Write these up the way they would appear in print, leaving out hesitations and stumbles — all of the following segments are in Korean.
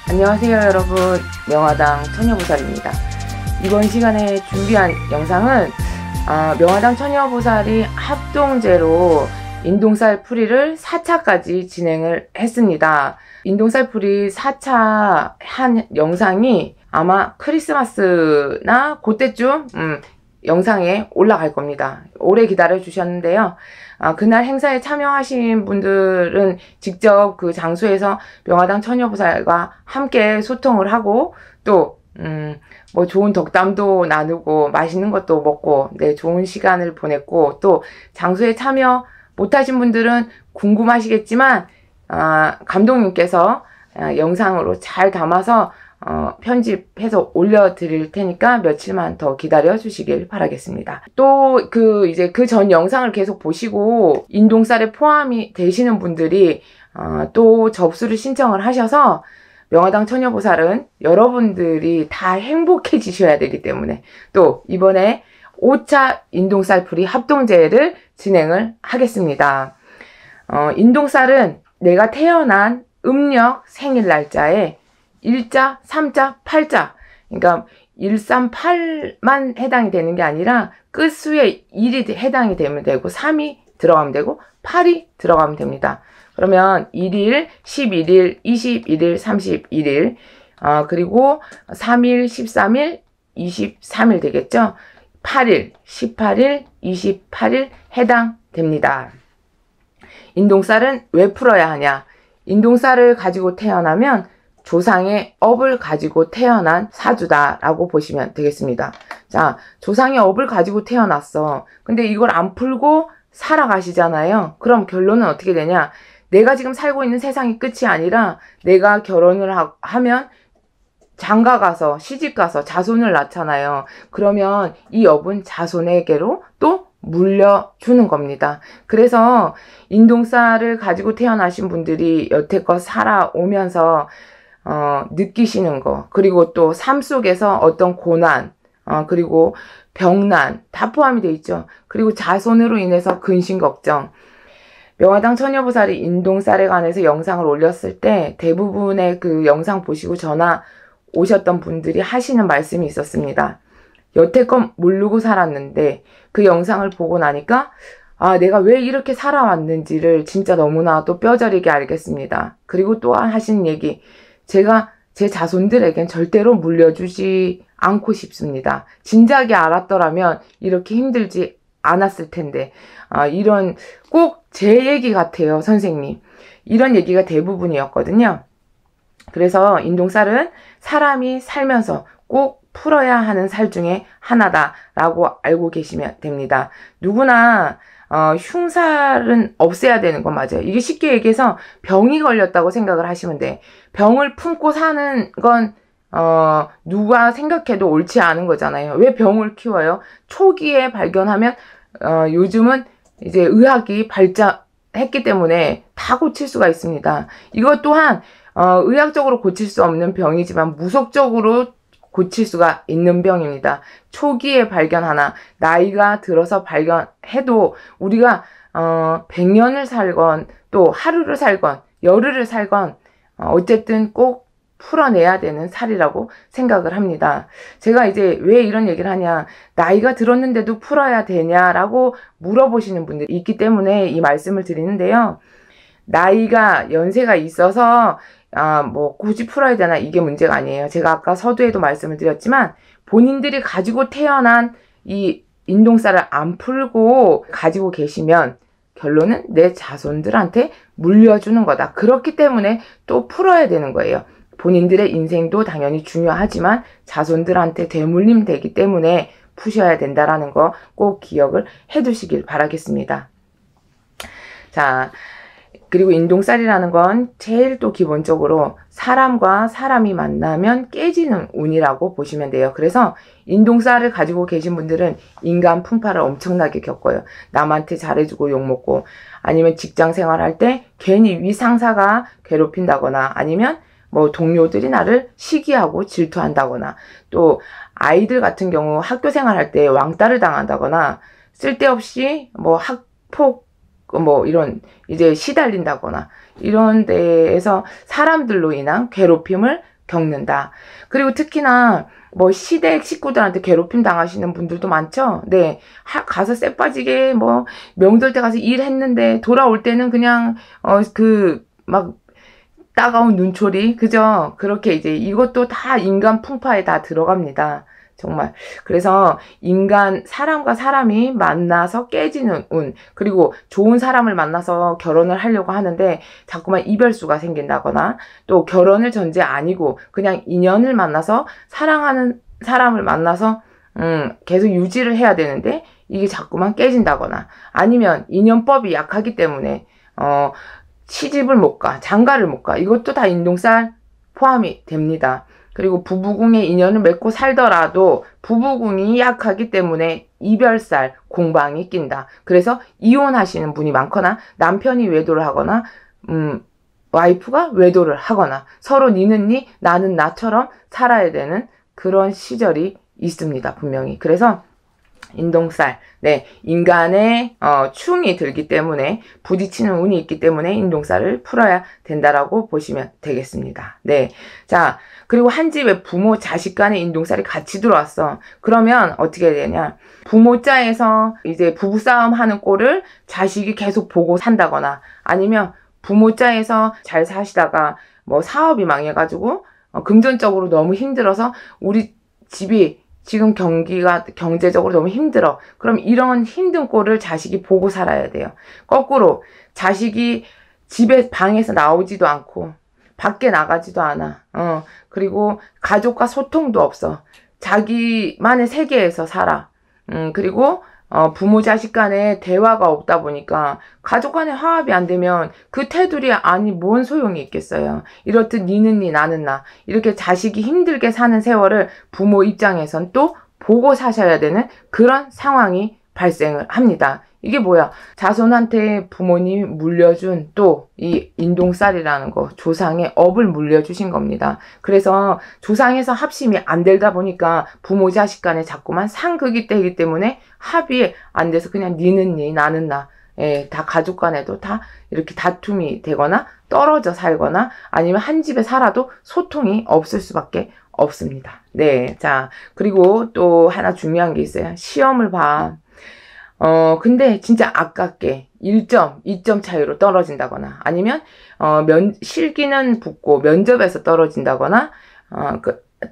안녕하세요 여러분, 명화당 처녀보살입니다. 이번 시간에 준비한 영상은 명화당 처녀보살이 합동제로 인동살 풀이를 4차까지 진행을 했습니다. 인동살 풀이 4차 한 영상이 아마 크리스마스나 그때쯤 영상에 올라갈 겁니다. 오래 기다려 주셨는데요. 그날 행사에 참여하신 분들은 직접 그 장소에서 명화당 처녀보살과 함께 소통을 하고 또 뭐 좋은 덕담도 나누고 맛있는 것도 먹고 좋은 시간을 보냈고, 또 장소에 참여 못하신 분들은 궁금하시겠지만 감독님께서 영상으로 잘 담아서 편집해서 올려드릴 테니까 며칠만 더 기다려 주시길 바라겠습니다. 또 이제 그 전 영상을 계속 보시고 인동살에 포함이 되시는 분들이 또 접수를 신청을 하셔서 명화당 처녀보살은 여러분들이 다 행복해지셔야 되기 때문에 또 이번에 5차 인동살풀이 합동제를 진행을 하겠습니다. 인동살은 내가 태어난 음력 생일 날짜에 1자, 3자, 8자, 그러니까 138만 해당이 되는 게 아니라 끝수에 1이 해당이 되면 되고 3이 들어가면 되고 8이 들어가면 됩니다. 그러면 1일, 11일, 21일, 31일, 그리고 3일, 13일, 23일 되겠죠? 8일, 18일, 28일 해당됩니다. 인동살은 왜 풀어야 하냐? 인동살을 가지고 태어나면 조상의 업을 가지고 태어난 사주다라고 보시면 되겠습니다. 자, 조상의 업을 가지고 태어났어. 근데 이걸 안 풀고 살아가시잖아요. 그럼 결론은 어떻게 되냐? 내가 지금 살고 있는 세상이 끝이 아니라 내가 결혼을 하면 장가가서 시집가서 자손을 낳잖아요. 그러면 이 업은 자손에게로 또 물려주는 겁니다. 그래서 인동살을 가지고 태어나신 분들이 여태껏 살아오면서 느끼시는 거, 그리고 또 삶 속에서 어떤 고난, 그리고 병난 다 포함이 되어 있죠. 그리고 자손으로 인해서 근심 걱정. 명화당 처녀보살이 인동살에 관해서 영상을 올렸을 때 대부분의 그 영상 보시고 전화 오셨던 분들이 하시는 말씀이 있었습니다. 여태껏 모르고 살았는데 그 영상을 보고 나니까 내가 왜 이렇게 살아왔는지를 진짜 너무나도 뼈저리게 알겠습니다. 그리고 또한 하신 얘기, 제가 제 자손들에겐 절대로 물려주지 않고 싶습니다. 진작에 알았더라면 이렇게 힘들지 않았을 텐데. 이런 꼭 제 얘기 같아요, 선생님. 이런 얘기가 대부분이었거든요. 그래서 인동살은 사람이 살면서 꼭 풀어야 하는 살 중에 하나다라고 알고 계시면 됩니다. 누구나 흉살은 없애야 되는 건 맞아요. 이게 쉽게 얘기해서 병이 걸렸다고 생각을 하시면 돼. 병을 품고 사는 건 누가 생각해도 옳지 않은 거잖아요. 왜 병을 키워요? 초기에 발견하면 요즘은 이제 의학이 발전했기 때문에 다 고칠 수가 있습니다. 이것 또한 의학적으로 고칠 수 없는 병이지만 무속적으로 고칠 수가 있는 병입니다. 초기에 발견하나 나이가 들어서 발견해도 우리가 100년을 살건 또 하루를 살건 열흘을 살건 어쨌든 꼭 풀어내야 되는 살이라고 생각을 합니다. 제가 이제 왜 이런 얘기를 하냐, 나이가 들었는데도 풀어야 되냐라고 물어보시는 분들이 있기 때문에 이 말씀을 드리는데요. 나이가 연세가 있어서 뭐 굳이 풀어야 되나, 이게 문제가 아니에요. 제가 아까 서두에도 말씀을 드렸지만 본인들이 가지고 태어난 이 인동살을 안 풀고 가지고 계시면 결론은 내 자손들한테 물려주는 거다. 그렇기 때문에 또 풀어야 되는 거예요. 본인들의 인생도 당연히 중요하지만 자손들한테 대물림 되기 때문에 푸셔야 된다라는 거 꼭 기억을 해두시길 바라겠습니다. 자, 그리고 인동살이라는 건 제일 또 기본적으로 사람과 사람이 만나면 깨지는 운이라고 보시면 돼요. 그래서 인동살을 가지고 계신 분들은 인간 풍파를 엄청나게 겪어요. 남한테 잘해주고 욕먹고, 아니면 직장 생활할 때 괜히 위상사가 괴롭힌다거나, 아니면 뭐 동료들이 나를 시기하고 질투한다거나, 또 아이들 같은 경우 학교 생활할 때 왕따를 당한다거나, 쓸데없이 뭐 학폭 뭐 이런 이제 시달린다거나, 이런 데에서 사람들로 인한 괴롭힘을 겪는다. 그리고 특히나 뭐 시댁 식구들한테 괴롭힘 당하시는 분들도 많죠. 네. 가서 쎄 빠지게 뭐 명절 때 가서 일했는데 돌아올 때는 그냥 막 따가운 눈초리, 그죠? 그렇게 이제 이것도 다 인간 풍파에 다 들어갑니다. 정말. 그래서 사람과 사람이 만나서 깨지는 운, 그리고 좋은 사람을 만나서 결혼을 하려고 하는데 자꾸만 이별수가 생긴다거나, 또 결혼을 전제 아니고 그냥 인연을 만나서 사랑하는 사람을 만나서 계속 유지를 해야 되는데 이게 자꾸만 깨진다거나, 아니면 인연법이 약하기 때문에 시집을 못 가, 장가를 못 가. 이것도 다 인동살 포함이 됩니다. 그리고 부부궁에 인연을 맺고 살더라도 부부궁이 약하기 때문에 이별살, 공방이 낀다. 그래서 이혼하시는 분이 많거나, 남편이 외도를 하거나, 와이프가 외도를 하거나, 서로 니는 니, 나는 나처럼 살아야 되는 그런 시절이 있습니다. 분명히. 그래서 인동살, 네, 인간의 충이 들기 때문에, 부딪히는 운이 있기 때문에 인동살을 풀어야 된다라고 보시면 되겠습니다. 네, 자, 그리고 한 집에 부모, 자식 간의 인동살이 같이 들어왔어. 그러면 어떻게 되냐? 부모자에서 이제 부부싸움 하는 꼴을 자식이 계속 보고 산다거나, 아니면 부모자에서 잘 사시다가 뭐 사업이 망해가지고 금전적으로 너무 힘들어서 우리 집이 지금 경제적으로 너무 힘들어. 그럼 이런 힘든 꼴을 자식이 보고 살아야 돼요. 거꾸로 자식이 집에 방에서 나오지도 않고 밖에 나가지도 않아. 그리고 가족과 소통도 없어. 자기만의 세계에서 살아. 그리고 부모 자식 간에 대화가 없다 보니까 가족 간에 화합이 안 되면 그 테두리 안이 뭔 소용이 있겠어요. 이렇듯 니는 니 나는 나, 이렇게 자식이 힘들게 사는 세월을 부모 입장에선 또 보고 사셔야 되는 그런 상황이 발생을 합니다. 이게 뭐야? 자손한테 부모님이 물려준 또 이 인동살이라는 거, 조상의 업을 물려주신 겁니다. 그래서 조상에서 합심이 안 되다 보니까 부모 자식 간에 자꾸만 상극이 되기 때문에 합이 안 돼서 그냥 니는 니 나는 나, 다 가족 간에도 다 이렇게 다툼이 되거나 떨어져 살거나, 아니면 한 집에 살아도 소통이 없을 수밖에 없습니다. 네, 자, 그리고 또 하나 중요한 게 있어요. 시험을 봐. 근데 진짜 아깝게 1점, 2점 차이로 떨어진다거나, 아니면, 실기는 붙고 면접에서 떨어진다거나,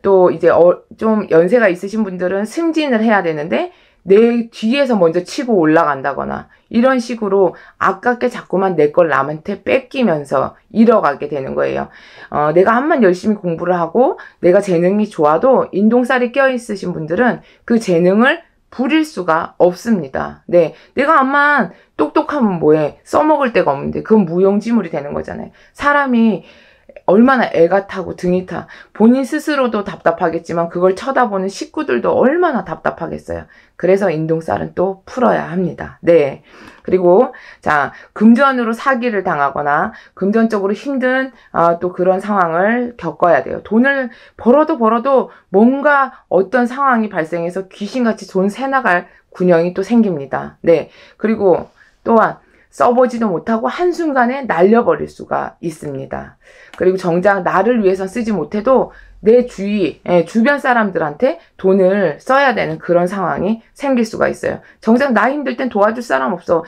또 이제, 좀 연세가 있으신 분들은 승진을 해야 되는데, 내 뒤에서 먼저 치고 올라간다거나, 이런 식으로 아깝게 자꾸만 내 걸 남한테 뺏기면서 잃어가게 되는 거예요. 내가 한번 열심히 공부를 하고, 내가 재능이 좋아도 인동살이 껴있으신 분들은 그 재능을 부릴 수가 없습니다. 네, 내가 암만 똑똑하면 뭐해? 써먹을 데가 없는데 그건 무용지물이 되는 거잖아요. 사람이 얼마나 애가 타고 등이 타. 본인 스스로도 답답하겠지만 그걸 쳐다보는 식구들도 얼마나 답답하겠어요. 그래서 인동살은 또 풀어야 합니다. 네. 그리고 자, 금전으로 사기를 당하거나 금전적으로 힘든 또 그런 상황을 겪어야 돼요. 돈을 벌어도 뭔가 어떤 상황이 발생해서 귀신같이 돈 새나갈 군형이 또 생깁니다. 네. 그리고 또한 써보지도 못하고 한순간에 날려버릴 수가 있습니다. 그리고 정작 나를 위해서 쓰지 못해도 내 주변 사람들한테 돈을 써야 되는 그런 상황이 생길 수가 있어요. 정작 나 힘들 땐 도와줄 사람 없어.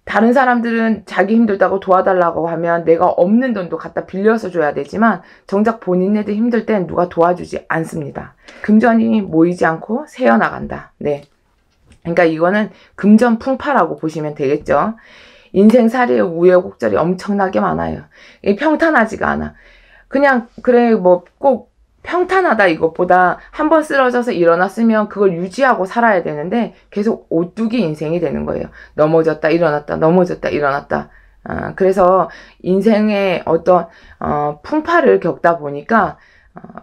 다른 사람들은 자기 힘들다고 도와달라고 하면 내가 없는 돈도 갖다 빌려서 줘야 되지만 정작 본인네들 힘들 땐 누가 도와주지 않습니다. 금전이 모이지 않고 새어나간다. 네. 그러니까 이거는 금전풍파라고 보시면 되겠죠. 인생살이의 우여곡절이 엄청나게 많아요. 평탄하지가 않아. 그냥 그래 뭐 꼭 평탄하다 이것보다 한번 쓰러져서 일어났으면 그걸 유지하고 살아야 되는데 계속 오뚜기 인생이 되는 거예요. 넘어졌다 일어났다 넘어졌다 일어났다. 그래서 인생의 어떤 풍파를 겪다 보니까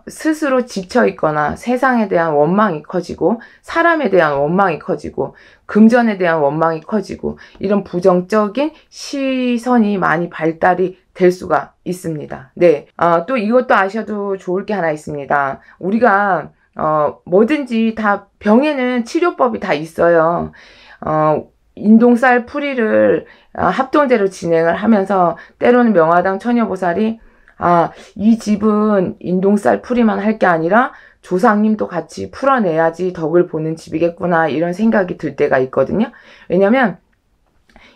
스스로 지쳐있거나 세상에 대한 원망이 커지고 사람에 대한 원망이 커지고 금전에 대한 원망이 커지고 이런 부정적인 시선이 많이 발달이 될 수가 있습니다. 네, 또 이것도 아셔도 좋을 게 하나 있습니다. 우리가 뭐든지 다 병에는 치료법이 다 있어요. 인동살 풀이를 합동제로 진행을 하면서 때로는 명화당 처녀보살이 이 집은 인동살 풀이만 할 게 아니라 조상님도 같이 풀어내야지 덕을 보는 집이겠구나, 이런 생각이 들 때가 있거든요. 왜냐면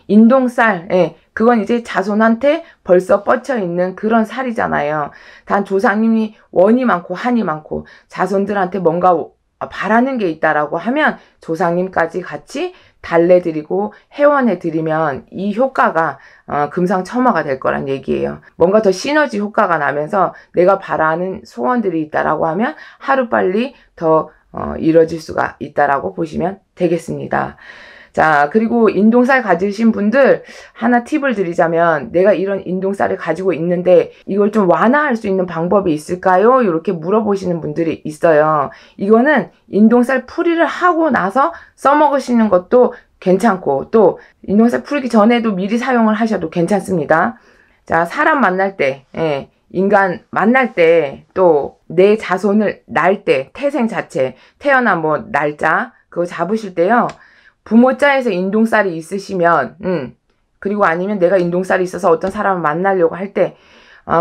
인동살, 그건 이제 자손한테 벌써 뻗쳐 있는 그런 살이잖아요. 단 조상님이 원이 많고 한이 많고 자손들한테 뭔가 바라는 게 있다라고 하면 조상님까지 같이 달래드리고 회원해드리면 이 효과가 금상첨화가 될 거란 얘기예요. 뭔가 더 시너지 효과가 나면서 내가 바라는 소원들이 있다라고 하면 하루빨리 더 이뤄질 수가 있다라고 보시면 되겠습니다. 자, 그리고 인동살 가지신 분들 하나 팁을 드리자면, 내가 이런 인동살을 가지고 있는데 이걸 좀 완화할 수 있는 방법이 있을까요? 이렇게 물어보시는 분들이 있어요. 이거는 인동살 풀이를 하고 나서 써먹으시는 것도 괜찮고, 또 인동살 풀기 전에도 미리 사용을 하셔도 괜찮습니다. 자, 사람 만날 때, 인간 만날 때, 또 내 자손을 날 때, 태생 자체, 태어난 뭐 날짜 그거 잡으실 때요, 부모자에서 인동살이 있으시면, 그리고 아니면 내가 인동살이 있어서 어떤 사람을 만나려고 할 때,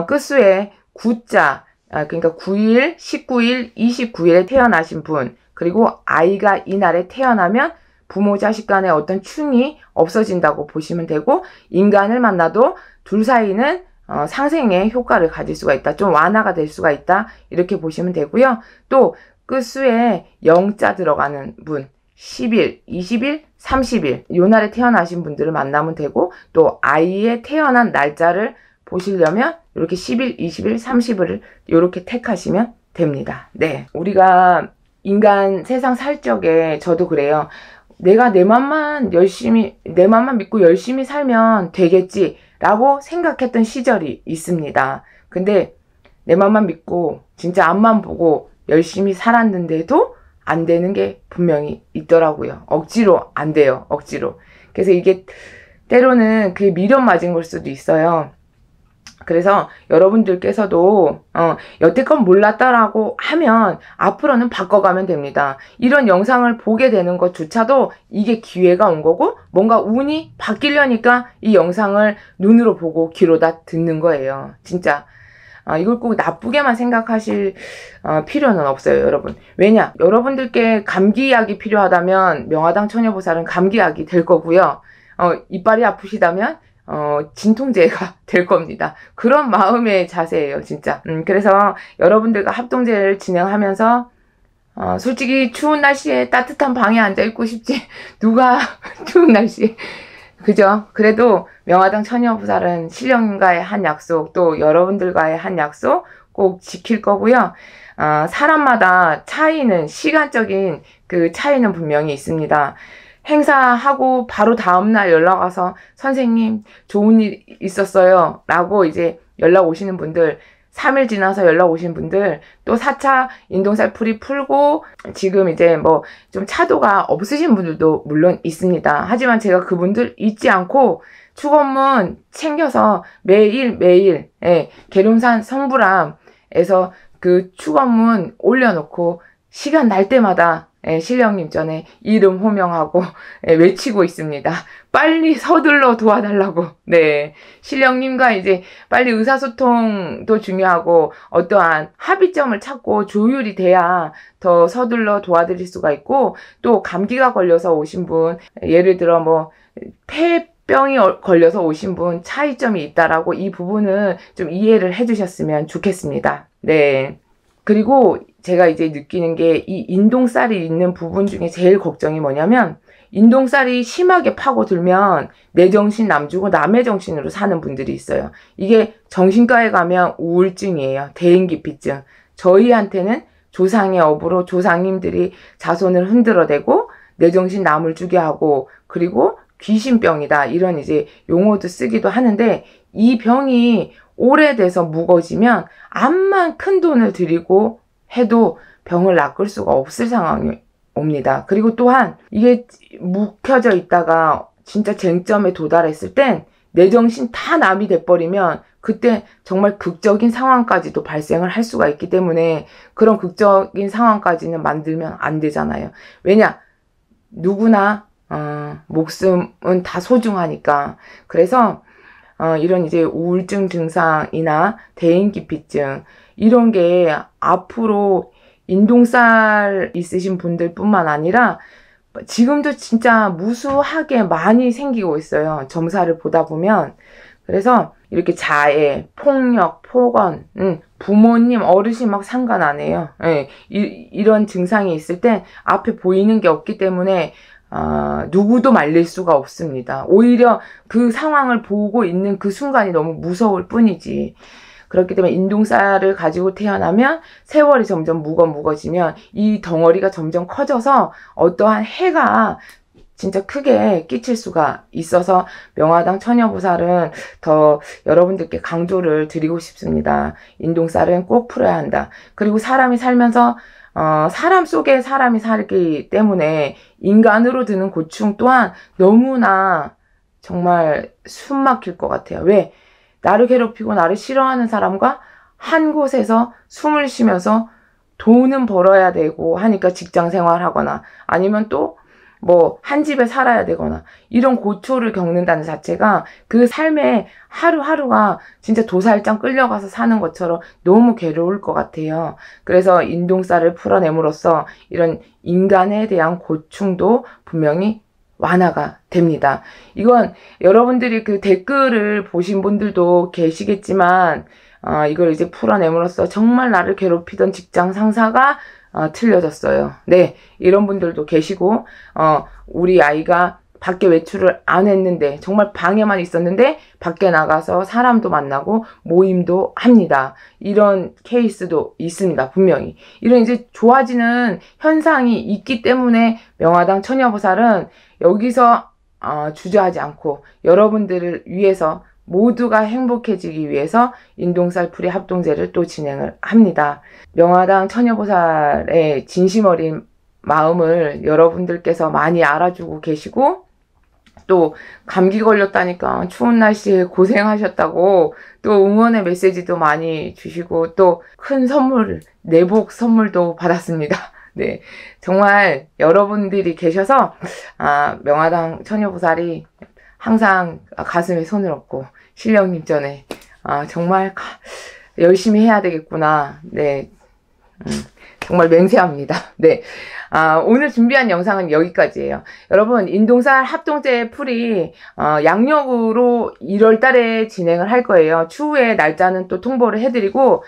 끝수에 9자, 그러니까 9일, 19일, 29일에 태어나신 분, 그리고 아이가 이날에 태어나면 부모 자식 간의 어떤 충이 없어진다고 보시면 되고, 인간을 만나도 둘 사이는 상생의 효과를 가질 수가 있다. 좀 완화가 될 수가 있다. 이렇게 보시면 되고요. 또 끝수에 0자 들어가는 분, 10일, 20일, 30일 요 날에 태어나신 분들을 만나면 되고, 또 아이의 태어난 날짜를 보시려면 이렇게 10일, 20일, 30일을 이렇게 택하시면 됩니다. 네, 우리가 인간 세상 살 적에 저도 그래요. 내가 내 맘만 믿고 열심히 살면 되겠지 라고 생각했던 시절이 있습니다. 근데 내 맘만 믿고 진짜 앞만 보고 열심히 살았는데도 안 되는 게 분명히 있더라고요. 억지로 안 돼요. 억지로. 그래서 이게 때로는 그게 미련 맞은 걸 수도 있어요. 그래서 여러분들께서도 여태껏 몰랐다라고 하면 앞으로는 바꿔가면 됩니다. 이런 영상을 보게 되는 것조차도 이게 기회가 온 거고, 뭔가 운이 바뀌려니까 이 영상을 눈으로 보고 귀로다 듣는 거예요. 진짜. 이걸 꼭 나쁘게만 생각하실 필요는 없어요, 여러분. 왜냐? 여러분들께 감기약이 필요하다면 명화당 처녀보살은 감기약이 될 거고요. 이빨이 아프시다면 진통제가 될 겁니다. 그런 마음의 자세예요, 진짜. 그래서 여러분들과 합동제를 진행하면서 솔직히 추운 날씨에 따뜻한 방에 앉아있고 싶지 누가 추운 날씨에, 그죠? 그래도 명화당 처녀보살은 신령님과의 한 약속, 또 여러분들과의 한 약속 꼭 지킬 거고요. 사람마다 차이는, 시간적인 그 차이는 분명히 있습니다. 행사하고 바로 다음날 연락 와서 선생님 좋은 일 있었어요 라고 이제 연락 오시는 분들, 3일 지나서 연락 오신 분들, 또 4차 인동살 풀이 풀고 지금 이제 뭐 좀 차도가 없으신 분들도 물론 있습니다. 하지만 제가 그분들 잊지 않고 축원문 챙겨서 매일 계룡산 성불암에서 그 축원문 올려놓고 시간 날 때마다 신령님 전에 이름 호명하고 외치고 있습니다. 빨리 서둘러 도와달라고. 네, 신령님과 이제 빨리 의사소통도 중요하고 어떠한 합의점을 찾고 조율이 돼야 더 서둘러 도와드릴 수가 있고, 또 감기가 걸려서 오신 분, 예를 들어 뭐 폐병이 걸려서 오신 분 차이점이 있다라고 이 부분은 좀 이해를 해주셨으면 좋겠습니다. 네. 그리고 제가 이제 느끼는 게 이 인동살이 있는 부분 중에 제일 걱정이 뭐냐면, 인동살이 심하게 파고들면 내 정신 남주고 남의 정신으로 사는 분들이 있어요. 이게 정신과에 가면 우울증이에요. 대인기피증. 저희한테는 조상의 업으로 조상님들이 자손을 흔들어대고 내 정신 남을 주게 하고, 그리고 귀신병이다, 이런 이제 용어도 쓰기도 하는데, 이 병이 오래돼서 무거워지면 암만 큰 돈을 들이고 해도 병을 낚을 수가 없을 상황이 옵니다. 그리고 또한 이게 묵혀져 있다가 진짜 쟁점에 도달했을 땐 내 정신 다 남이 돼버리면 그때 정말 극적인 상황까지도 발생을 할 수가 있기 때문에, 그런 극적인 상황까지는 만들면 안 되잖아요. 왜냐? 누구나 목숨은 다 소중하니까. 그래서 이런 이제 우울증 증상이나 대인기피증 이런 게 앞으로 인동살 있으신 분들 뿐만 아니라 지금도 진짜 무수하게 많이 생기고 있어요. 점사를 보다 보면. 그래서 이렇게 자해, 폭력, 폭언, 부모님, 어르신 막 상관 안 해요. 예, 이런 증상이 있을 땐 앞에 보이는 게 없기 때문에 누구도 말릴 수가 없습니다. 오히려 그 상황을 보고 있는 그 순간이 너무 무서울 뿐이지. 그렇기 때문에 인동살을 가지고 태어나면 세월이 점점 무거워지면 이 덩어리가 점점 커져서 어떠한 해가 진짜 크게 끼칠 수가 있어서 명화당 처녀보살은 더 여러분들께 강조를 드리고 싶습니다. 인동살은 꼭 풀어야 한다. 그리고 사람이 살면서 사람 속에 사람이 살기 때문에 인간으로 드는 고충 또한 너무나 정말 숨 막힐 것 같아요. 왜? 나를 괴롭히고 나를 싫어하는 사람과 한 곳에서 숨을 쉬면서 돈은 벌어야 되고 하니까 직장 생활하거나 아니면 또 뭐 한 집에 살아야 되거나 이런 고초를 겪는다는 자체가 그 삶의 하루하루가 진짜 도살장 끌려가서 사는 것처럼 너무 괴로울 것 같아요. 그래서 인동살을 풀어냄으로써 이런 인간에 대한 고충도 분명히 완화가 됩니다. 이건 여러분들이 그 댓글을 보신 분들도 계시겠지만 이걸 이제 풀어냄으로써 정말 나를 괴롭히던 직장 상사가 틀려졌어요. 네, 이런 분들도 계시고 우리 아이가 밖에 외출을 안 했는데 정말 방에만 있었는데 밖에 나가서 사람도 만나고 모임도 합니다. 이런 케이스도 있습니다. 분명히. 이런 이제 좋아지는 현상이 있기 때문에 명화당 처녀보살은 여기서 주저하지 않고 여러분들을 위해서 모두가 행복해지기 위해서 인동살 풀이 합동제를 또 진행을 합니다. 명화당 처녀보살의 진심 어린 마음을 여러분들께서 많이 알아주고 계시고 또 감기 걸렸다니까 추운 날씨에 고생하셨다고 또 응원의 메시지도 많이 주시고 또 큰 선물, 내복 선물도 받았습니다. 네, 정말 여러분들이 계셔서 명화당 처녀보살이 항상 가슴에 손을 얹고 신령님 전에 정말 열심히 해야 되겠구나. 네, 정말 맹세합니다. 네, 오늘 준비한 영상은 여기까지예요. 여러분 인동살 합동제 풀이 양력으로 1월 달에 진행을 할 거예요. 추후에 날짜는 또 통보를 해드리고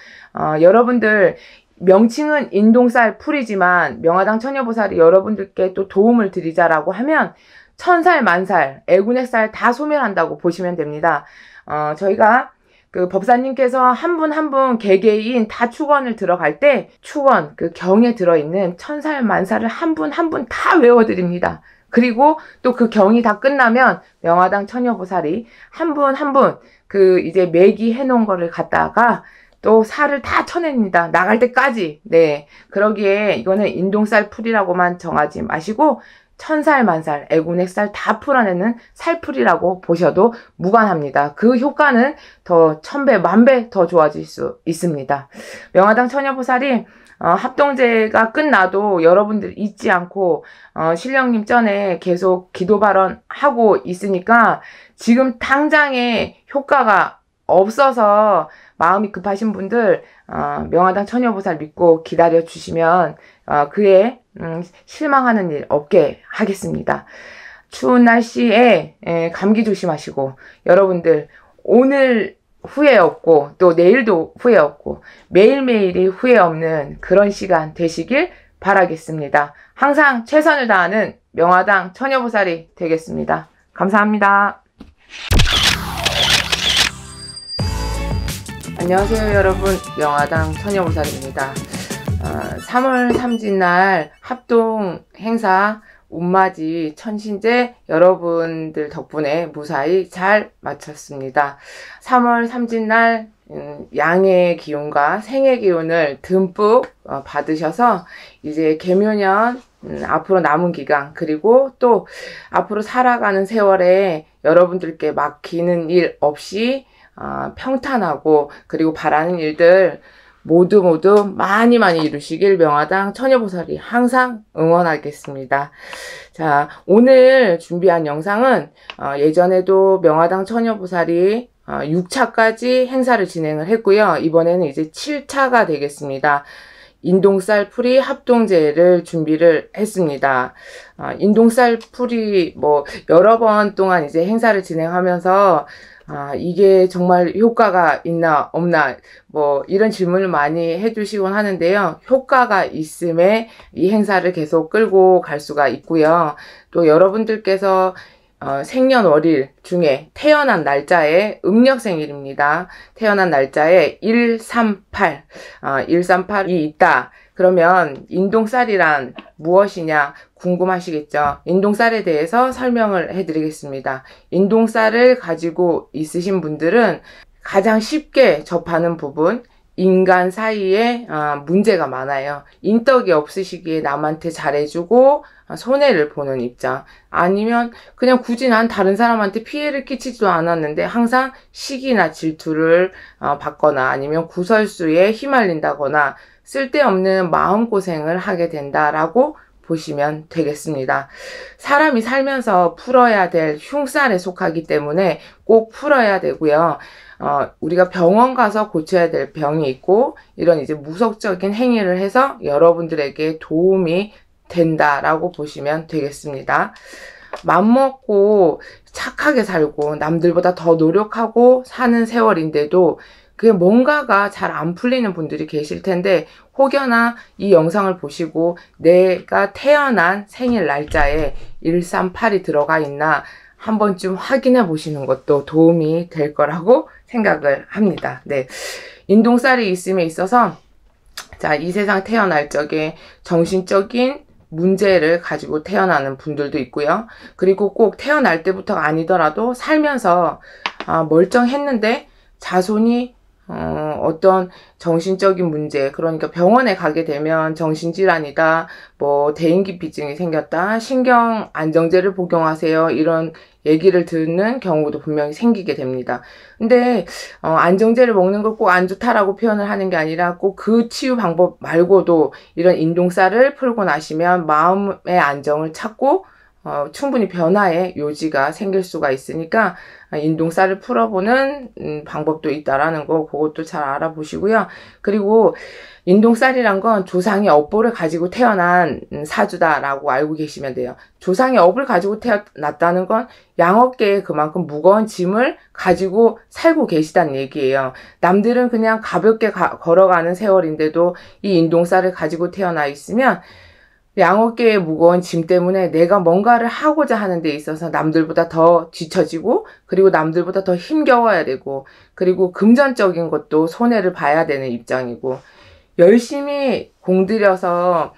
여러분들 명칭은 인동살 풀이지만 명화당 처녀보살이 여러분들께 또 도움을 드리자라고 하면 천살, 만살, 애군액살 다 소멸한다고 보시면 됩니다. 저희가 그 법사님께서 한 분 한 분 개개인 다 축원을 들어갈 때 축원, 그 경에 들어있는 천살, 만살을 한 분 한 분 다 외워드립니다. 그리고 또 그 경이 다 끝나면 명화당 처녀보살이 한 분 한 분 그 이제 매기 해놓은 거를 갖다가 또 살을 다 쳐냅니다. 나갈 때까지. 네. 그러기에 이거는 인동살 풀이라고만 정하지 마시고 천살, 만살, 애군액살 다 풀어내는 살풀이라고 보셔도 무관합니다. 그 효과는 더 1000배, 10,000배 더 좋아질 수 있습니다. 명화당 처녀보살이 합동제가 끝나도 여러분들 잊지 않고 신령님 전에 계속 기도 발언하고 있으니까 지금 당장에 효과가 없어서 마음이 급하신 분들 명화당 처녀보살 믿고 기다려 주시면 그에 실망하는 일 없게 하겠습니다. 추운 날씨에 감기 조심하시고 여러분들 오늘 후회 없고 또 내일도 후회 없고 매일매일이 후회 없는 그런 시간 되시길 바라겠습니다. 항상 최선을 다하는 명화당 처녀보살이 되겠습니다. 감사합니다. 안녕하세요 여러분, 명화당 처녀보살입니다. 3월 3일날 합동 행사 운맞이 천신제 여러분들 덕분에 무사히 잘 마쳤습니다. 3월 3일날 양의 기운과 생의 기운을 듬뿍 받으셔서 이제 개묘년 앞으로 남은 기간 그리고 또 앞으로 살아가는 세월에 여러분들께 막히는 일 없이 평탄하고 그리고 바라는 일들 모두 많이 이루시길 명화당 처녀보살이 항상 응원하겠습니다. 자, 오늘 준비한 영상은 예전에도 명화당 처녀보살이 6차까지 행사를 진행을 했고요. 이번에는 이제 7차가 되겠습니다. 인동쌀 풀이 합동제를 준비를 했습니다. 인동쌀 풀이 여러 번 동안 이제 행사를 진행하면서 이게 정말 효과가 있나 없나 이런 질문을 많이 해주시곤 하는데요. 효과가 있음에 이 행사를 계속 끌고 갈 수가 있고요. 또 여러분들께서 생년월일 중에 태어난 날짜에 음력생일입니다. 태어난 날짜에 138, 138이 있다. 그러면 인동쌀이란 무엇이냐 궁금하시겠죠? 인동쌀에 대해서 설명을 해드리겠습니다. 인동쌀을 가지고 있으신 분들은 가장 쉽게 접하는 부분, 인간 사이에 문제가 많아요. 인덕이 없으시기에 남한테 잘해주고 손해를 보는 입장, 아니면 그냥 굳이 난 다른 사람한테 피해를 끼치지도 않았는데 항상 시기나 질투를 받거나 아니면 구설수에 휘말린다거나 쓸데없는 마음고생을 하게 된다라고 보시면 되겠습니다. 사람이 살면서 풀어야 될 흉살에 속하기 때문에 꼭 풀어야 되고요. 우리가 병원 가서 고쳐야 될 병이 있고, 이런 이제 무속적인 행위를 해서 여러분들에게 도움이 된다라고 보시면 되겠습니다. 맘먹고 착하게 살고 남들보다 더 노력하고 사는 세월인데도 그게 뭔가가 잘 안 풀리는 분들이 계실 텐데, 혹여나 이 영상을 보시고 내가 태어난 생일 날짜에 138이 들어가 있나 한 번쯤 확인해 보시는 것도 도움이 될 거라고 생각을 합니다. 네. 인동살이 있음에 있어서 이 세상 태어날 적에 정신적인 문제를 가지고 태어나는 분들도 있고요. 그리고 꼭 태어날 때부터가 아니더라도 살면서 멀쩡했는데 자손이 어떤 정신적인 문제, 그러니까 병원에 가게 되면 정신질환이다, 대인기피증이 생겼다, 신경 안정제를 복용하세요, 이런 얘기를 듣는 경우도 분명히 생기게 됩니다. 근데 안정제를 먹는 걸 꼭 안 좋다라고 표현을 하는 게 아니라 꼭 그 치유 방법 말고도 이런 인동살을 풀고 나시면 마음의 안정을 찾고 충분히 변화의 요지가 생길 수가 있으니까 인동살을 풀어보는 방법도 있다라는 거, 그것도 잘 알아보시고요. 그리고 인동살이란 건 조상의 업보를 가지고 태어난 사주다라고 알고 계시면 돼요. 조상의 업을 가지고 태어났다는 건 양업계에 그만큼 무거운 짐을 가지고 살고 계시다는 얘기예요. 남들은 그냥 가볍게 걸어가는 세월인데도 이 인동살을 가지고 태어나 있으면 양어깨의 무거운 짐 때문에 내가 뭔가를 하고자 하는 데 있어서 남들보다 더 뒤처지고, 그리고 남들보다 더 힘겨워야 되고, 그리고 금전적인 것도 손해를 봐야 되는 입장이고, 열심히 공들여서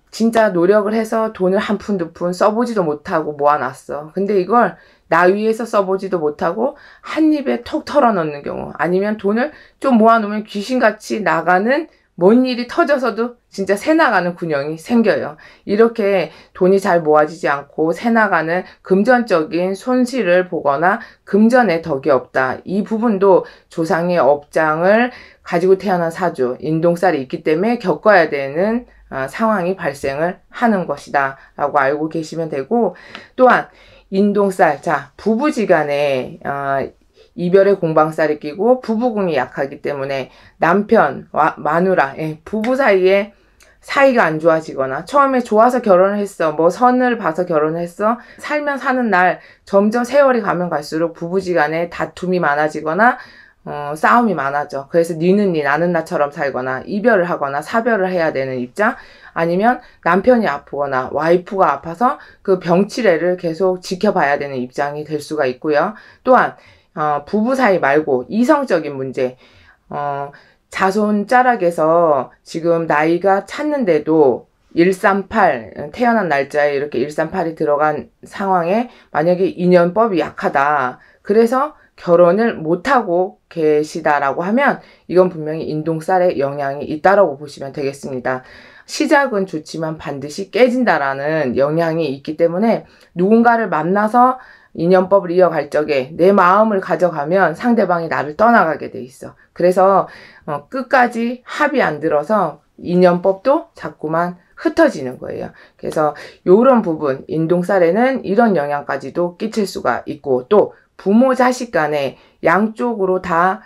진짜 노력을 해서 돈을 한 푼 두 푼 써보지도 못하고 모아놨어. 근데 이걸 나 위해서 써보지도 못하고 한 입에 톡 털어넣는 경우, 아니면 돈을 좀 모아놓으면 귀신같이 나가는 뭔 일이 터져서도 진짜 새나가는 군형이 생겨요. 이렇게 돈이 잘 모아지지 않고 새나가는 금전적인 손실을 보거나 금전에 덕이 없다. 이 부분도 조상의 업장을 가지고 태어난 사주, 인동살이 있기 때문에 겪어야 되는 상황이 발생을 하는 것이다 라고 알고 계시면 되고, 또한 인동살, 부부지간에 이별의 공방살이 끼고 부부궁이 약하기 때문에 남편, 마누라, 부부 사이에 사이가 안 좋아지거나, 처음에 좋아서 결혼을 했어, 선을 봐서 결혼을 했어, 살면 사는 날 점점 세월이 가면 갈수록 부부지간에 다툼이 많아지거나 싸움이 많아져. 그래서 니는 니 나는 나처럼 살거나 이별을 하거나 사별을 해야 되는 입장, 아니면 남편이 아프거나 와이프가 아파서 그 병치레를 계속 지켜봐야 되는 입장이 될 수가 있고요. 또한 부부 사이 말고 이성적인 문제, 자손 자락에서 지금 나이가 찼는데도 138, 태어난 날짜에 이렇게 138이 들어간 상황에 만약에 인연법이 약하다, 그래서 결혼을 못하고 계시다라고 하면 이건 분명히 인동살의 영향이 있다라고 보시면 되겠습니다. 시작은 좋지만 반드시 깨진다라는 영향이 있기 때문에 누군가를 만나서 인연법을 이어갈 적에 내 마음을 가져가면 상대방이 나를 떠나가게 돼 있어. 그래서 끝까지 합이 안 들어서 인연법도 자꾸만 흩어지는 거예요. 그래서 이런 부분, 인동살에는 이런 영향까지도 끼칠 수가 있고, 또 부모 자식 간에 양쪽으로 다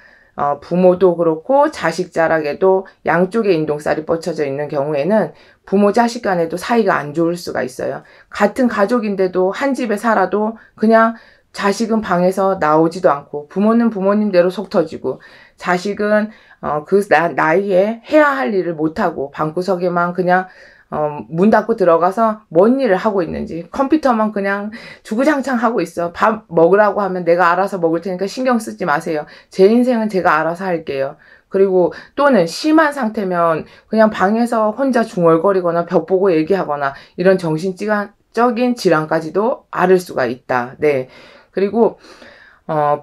부모도 그렇고 자식 자락에도 양쪽에 인동살이 뻗쳐져 있는 경우에는 부모 자식 간에도 사이가 안 좋을 수가 있어요. 같은 가족인데도 한 집에 살아도 그냥 자식은 방에서 나오지도 않고 부모는 부모님대로 속 터지고 자식은 그 나이에 해야 할 일을 못하고 방구석에만 그냥 문 닫고 들어가서 뭔 일을 하고 있는지 컴퓨터만 그냥 주구장창 하고 있어. 밥 먹으라고 하면 내가 알아서 먹을 테니까 신경 쓰지 마세요. 제 인생은 제가 알아서 할게요. 그리고 또는 심한 상태면 그냥 방에서 혼자 중얼거리거나 벽 보고 얘기하거나 이런 정신적인 질환까지도 앓을 수가 있다. 네. 그리고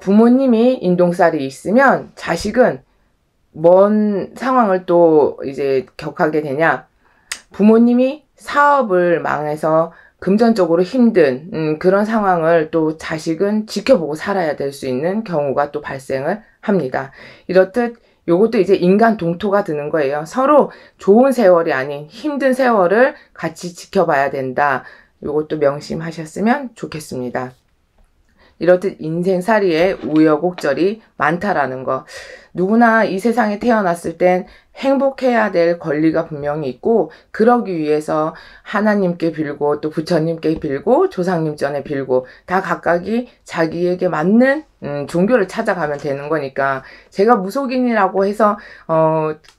부모님이 인동살이 있으면 자식은 뭔 상황을 또 이제 겪게 되냐. 부모님이 사업을 망해서 금전적으로 힘든 그런 상황을 또 자식은 지켜보고 살아야 될 수 있는 경우가 또 발생을 합니다. 이렇듯 요것도 이제 인간 동토가 드는 거예요. 서로 좋은 세월이 아닌 힘든 세월을 같이 지켜봐야 된다. 요것도 명심하셨으면 좋겠습니다. 이렇듯 인생살이에 우여곡절이 많다라는 거. 누구나 이 세상에 태어났을 땐 행복해야 될 권리가 분명히 있고 그러기 위해서 하나님께 빌고 또 부처님께 빌고 조상님 전에 빌고 다 각각이 자기에게 맞는 종교를 찾아가면 되는 거니까 제가 무속인이라고 해서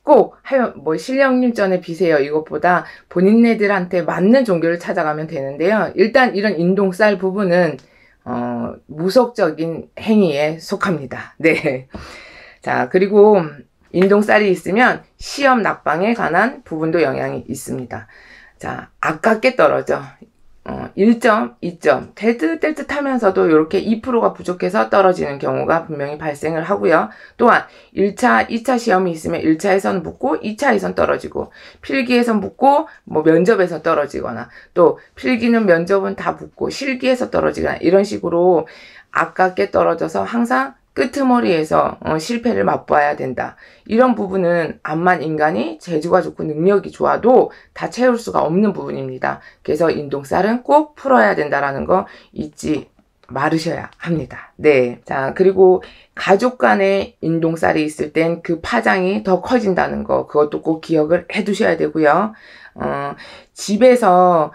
꼭 뭐 신령님 전에 비세요 이것보다 본인네들한테 맞는 종교를 찾아가면 되는데요. 일단 이런 인동살 부분은 무속적인 행위에 속합니다. 네. 자, 그리고 인동살이 있으면 시험 낙방에 관한 부분도 영향이 있습니다. 자, 아깝게 떨어져. 1점, 2점, 뗄듯 하면서도 이렇게 2%가 부족해서 떨어지는 경우가 분명히 발생을 하고요. 또한 1차, 2차 시험이 있으면 1차에선 붙고 2차에선 떨어지고 필기에선 붙고 뭐 면접에서 떨어지거나 또 필기는 면접은 다 붙고 실기에서 떨어지거나 이런 식으로 아깝게 떨어져서 항상 끄트머리에서 실패를 맛봐야 된다. 이런 부분은 암만 인간이 재주가 좋고 능력이 좋아도 다 채울 수가 없는 부분입니다. 그래서 인동살은 꼭 풀어야 된다라는 거 잊지 말으셔야 합니다. 네. 자, 그리고 가족 간에 인동살이 있을 땐 그 파장이 더 커진다는 거, 그것도 꼭 기억을 해 두셔야 되고요. 집에서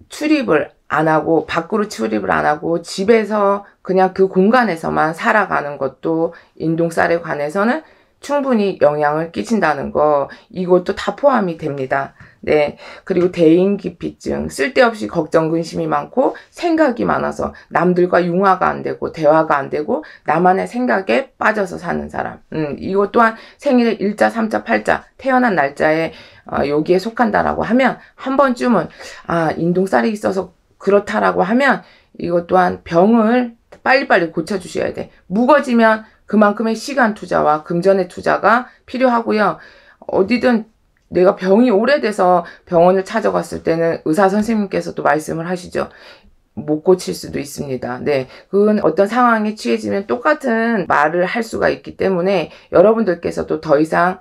출입을 안 하고 밖으로 출입을 안 하고 집에서 그냥 그 공간에서만 살아가는 것도 인동살에 관해서는 충분히 영향을 끼친다는 거 이것도 다 포함이 됩니다. 네. 그리고 대인기피증 쓸데없이 걱정 근심이 많고 생각이 많아서 남들과 융화가 안 되고 대화가 안 되고 나만의 생각에 빠져서 사는 사람 이것 또한 생일의 1자 3자 8자 태어난 날짜에 여기에 속한다라고 하면 한 번쯤은 인동살이 있어서 그렇다라고 하면 이것 또한 병을 빨리빨리 고쳐주셔야 돼. 무거지면 그만큼의 시간 투자와 금전의 투자가 필요하고요. 어디든 내가 병이 오래돼서 병원을 찾아갔을 때는 의사 선생님께서도 말씀을 하시죠. 못 고칠 수도 있습니다. 네, 그건 어떤 상황에 취해지면 똑같은 말을 할 수가 있기 때문에 여러분들께서도 더 이상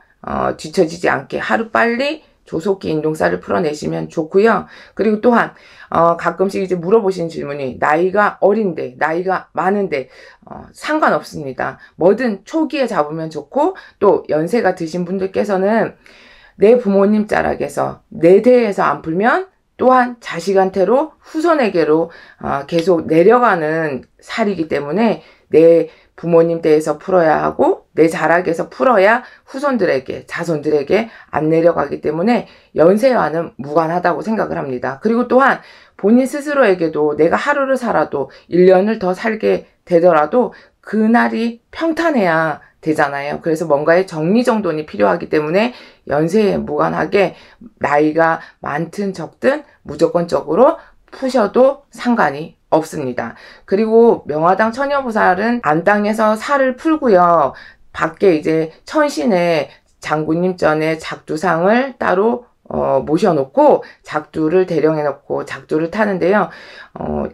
뒤처지지 않게 하루빨리 조속히 인동살을 풀어내시면 좋고요. 그리고 또한 가끔씩 이제 물어보시는 질문이 나이가 어린데 나이가 많은데 상관없습니다. 뭐든 초기에 잡으면 좋고 또 연세가 드신 분들께서는 내 부모님 자락에서 내 대에서 안 풀면 또한 자식한테로 후손에게로 계속 내려가는 살이기 때문에 내 부모님 댁에서 풀어야 하고 내 자락에서 풀어야 후손들에게 자손들에게 안 내려가기 때문에 연세와는 무관하다고 생각을 합니다. 그리고 또한 본인 스스로에게도 내가 하루를 살아도 1년을 더 살게 되더라도 그날이 평탄해야 되잖아요. 그래서 뭔가의 정리정돈이 필요하기 때문에 연세에 무관하게 나이가 많든 적든 무조건적으로 푸셔도 상관이 없습니다. 그리고 명화당 처녀보살은 안땅에서 살을 풀고요. 밖에 이제 천신의 장군님 전에 작두상을 따로 모셔놓고 작두를 대령해 놓고 작두를 타는데요.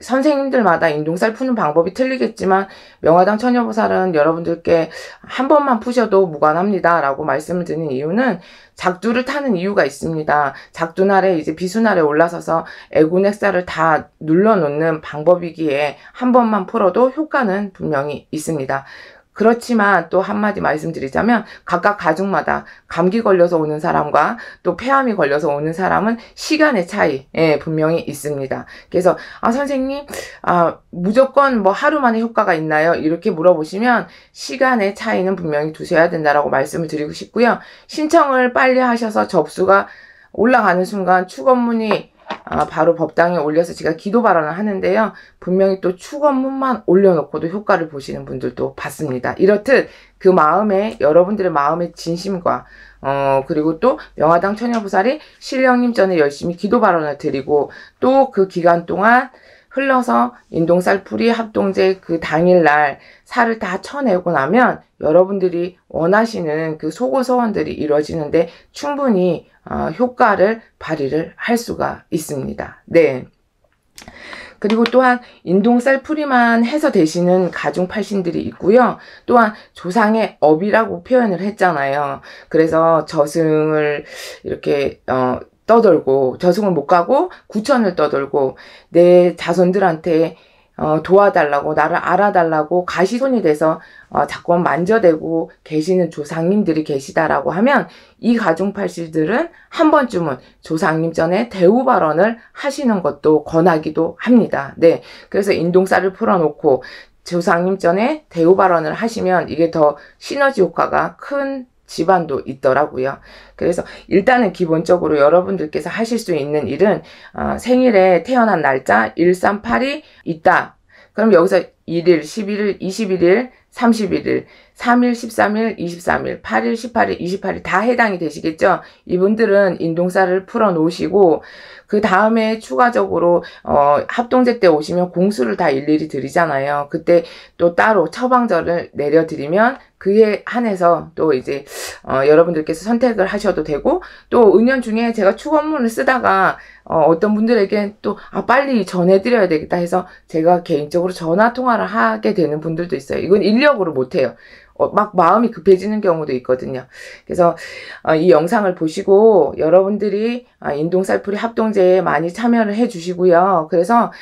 선생님들마다 인동살 푸는 방법이 틀리겠지만 명화당 처녀보살은 여러분들께 한 번만 푸셔도 무관합니다 라고 말씀을 드리는 이유는 작두를 타는 이유가 있습니다. 작두날에 이제 비수날에 올라서서 애군액살을 다 눌러놓는 방법이기에 한 번만 풀어도 효과는 분명히 있습니다. 그렇지만 또 한마디 말씀드리자면 각각 가족마다 감기 걸려서 오는 사람과 또 폐암이 걸려서 오는 사람은 시간의 차이 분명히 있습니다. 그래서 선생님 무조건 뭐 하루 만에 효과가 있나요? 이렇게 물어보시면 시간의 차이는 분명히 두셔야 된다라고 말씀을 드리고 싶고요. 신청을 빨리 하셔서 접수가 올라가는 순간 축원문이 바로 법당에 올려서 제가 기도 발언을 하는데요. 분명히 또 축원문만 올려놓고도 효과를 보시는 분들도 봤습니다. 이렇듯 그 마음에 여러분들의 마음의 진심과 그리고 또 명화당 처녀보살이 신령님 전에 열심히 기도 발언을 드리고 또 그 기간 동안 흘러서 인동살풀이 합동제 그 당일날 살을 다 쳐내고 나면 여러분들이 원하시는 그 소고소원들이 이루어지는데 충분히 효과를 발휘를 할 수가 있습니다. 네. 그리고 또한 인동살풀이만 해서 되시는 가중팔신들이 있고요. 또한 조상의 업이라고 표현을 했잖아요. 그래서 저승을 이렇게 떠돌고 저승을 못 가고 구천을 떠돌고 내 자손들한테 도와달라고 나를 알아달라고 가시손이 돼서 자꾸 만져대고 계시는 조상님들이 계시다라고 하면 이 가중팔실들은 한 번쯤은 조상님 전에 대우 발언을 하시는 것도 권하기도 합니다. 네, 그래서 인동살을 풀어놓고 조상님 전에 대우 발언을 하시면 이게 더 시너지 효과가 큰 집안도 있더라고요. 그래서 일단은 기본적으로 여러분들께서 하실 수 있는 일은 생일에 태어난 날짜 138이 있다. 그럼 여기서 1일, 11일, 21일, 31일, 3일, 13일, 23일, 8일, 18일, 28일 다 해당이 되시겠죠? 이분들은 인동살을 풀어 놓으시고 그 다음에 추가적으로 합동제 때 오시면 공수를 다 일일이 드리잖아요. 그때 또 따로 처방전을 내려드리면 그에 한해서 또 이제 여러분들께서 선택을 하셔도 되고 또 은연중에 제가 축원문을 쓰다가 어떤 분들에게 또 빨리 전해드려야 되겠다 해서 제가 개인적으로 전화통화를 하게 되는 분들도 있어요. 이건 인력으로 못해요. 막 마음이 급해지는 경우도 있거든요. 그래서 이 영상을 보시고 여러분들이 인동살풀이 합동제에 많이 참여를 해 주시고요. 그래서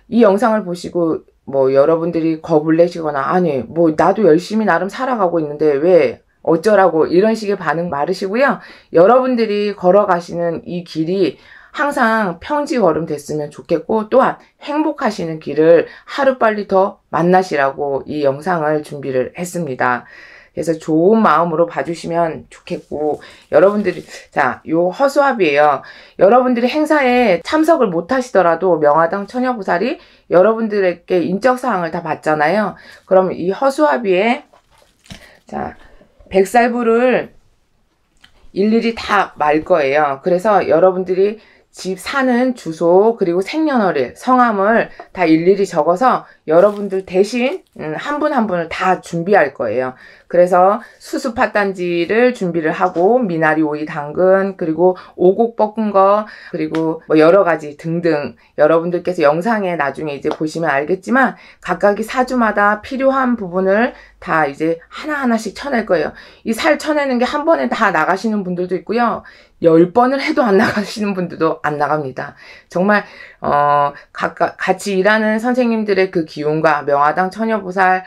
이 영상을 보시고 뭐 여러분들이 겁을 내시거나 아니 뭐 나도 열심히 나름 살아가고 있는데 왜 어쩌라고 이런 식의 반응 많으시고요. 여러분들이 걸어가시는 이 길이 항상 평지 걸음 됐으면 좋겠고 또한 행복하시는 길을 하루빨리 더 만나시라고 이 영상을 준비를 했습니다. 그래서 좋은 마음으로 봐주시면 좋겠고 여러분들이 요 허수아비예요. 여러분들이 행사에 참석을 못 하시더라도 명화당 처녀보살이 여러분들에게 인적사항을 다 받잖아요. 그럼 이 허수아비에 백살불을 일일이 다 말 거예요. 그래서 여러분들이 집 사는 주소 그리고 생년월일 성함을 다 일일이 적어서 여러분들 대신 한 분 한 분을 다 준비할 거예요. 그래서 수수팥단지를 준비를 하고 미나리 오이 당근 그리고 오곡 볶은 거 그리고 뭐 여러 가지 등등 여러분들께서 영상에 나중에 이제 보시면 알겠지만 각각이 사주마다 필요한 부분을 다 이제 하나하나씩 쳐낼 거예요. 이 살 쳐내는 게 한 번에 다 나가시는 분들도 있고요. 10번을 해도 안 나가시는 분들도 안 나갑니다. 정말 각각 같이 일하는 선생님들의 그 기운과 명화당 처녀보살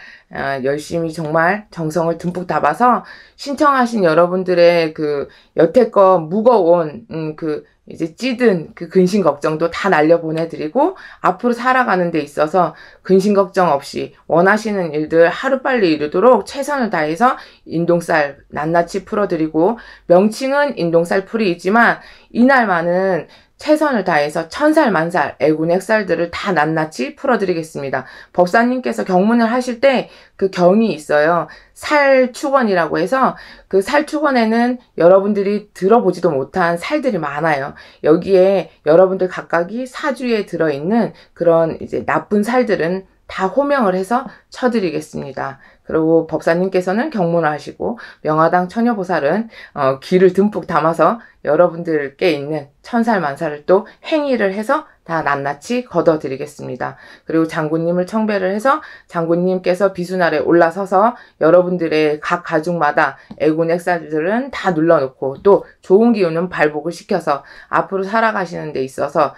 열심히 정말 정성을 듬뿍 담아서 신청하신 여러분들의 그 여태껏 무거운 그 이제 찌든 그 근심 걱정도 다 날려 보내드리고 앞으로 살아가는 데 있어서 근심 걱정 없이 원하시는 일들 하루빨리 이루도록 최선을 다해서 인동살 낱낱이 풀어드리고 명칭은 인동살 풀이이지만 이날만은 최선을 다해서 천살 만살 애군액살들을 다 낱낱이 풀어드리겠습니다. 법사님께서 경문을 하실 때 그 경이 있어요. 살축원이라고 해서 그 살축원에는 여러분들이 들어보지도 못한 살들이 많아요. 여기에 여러분들 각각이 사주에 들어있는 그런 이제 나쁜 살들은 다 호명을 해서 쳐드리겠습니다. 그리고 법사님께서는 경문을 하시고 명화당 처녀보살은 기를 듬뿍 담아서 여러분들께 있는 천살만살을 또 행위를 해서 다 낱낱이 걷어드리겠습니다. 그리고 장군님을 청배를 해서 장군님께서 비수날에 올라서서 여러분들의 각 가족마다 애군액사들은 다 눌러놓고 또 좋은 기운은 발복을 시켜서 앞으로 살아가시는 데 있어서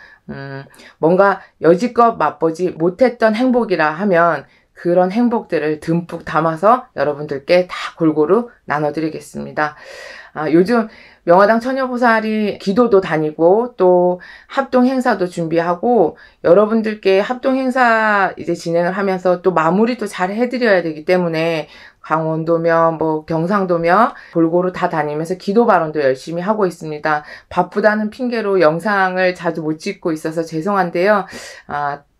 뭔가 여지껏 맛보지 못했던 행복이라 하면 그런 행복들을 듬뿍 담아서 여러분들께 다 골고루 나눠드리겠습니다. 요즘 명화당 처녀보살이 기도도 다니고 또 합동 행사도 준비하고 여러분들께 합동 행사 이제 진행을 하면서 또 마무리도 잘 해드려야 되기 때문에 강원도며 뭐 경상도며 골고루 다 다니면서 기도 발언도 열심히 하고 있습니다. 바쁘다는 핑계로 영상을 자주 못 찍고 있어서 죄송한데요.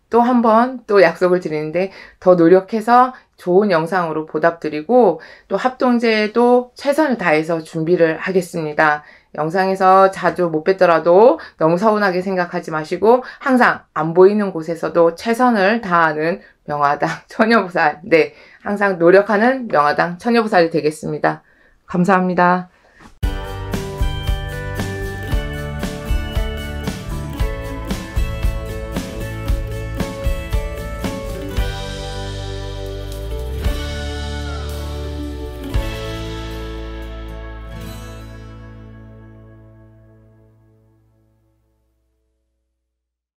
또 한 번 또 약속을 드리는데 더 노력해서 좋은 영상으로 보답드리고 또 합동제도 최선을 다해서 준비를 하겠습니다. 영상에서 자주 못 뵙더라도 너무 서운하게 생각하지 마시고 항상 안 보이는 곳에서도 최선을 다하는 명화당 처녀보살, 네, 항상 노력하는 명화당 처녀보살이 되겠습니다. 감사합니다.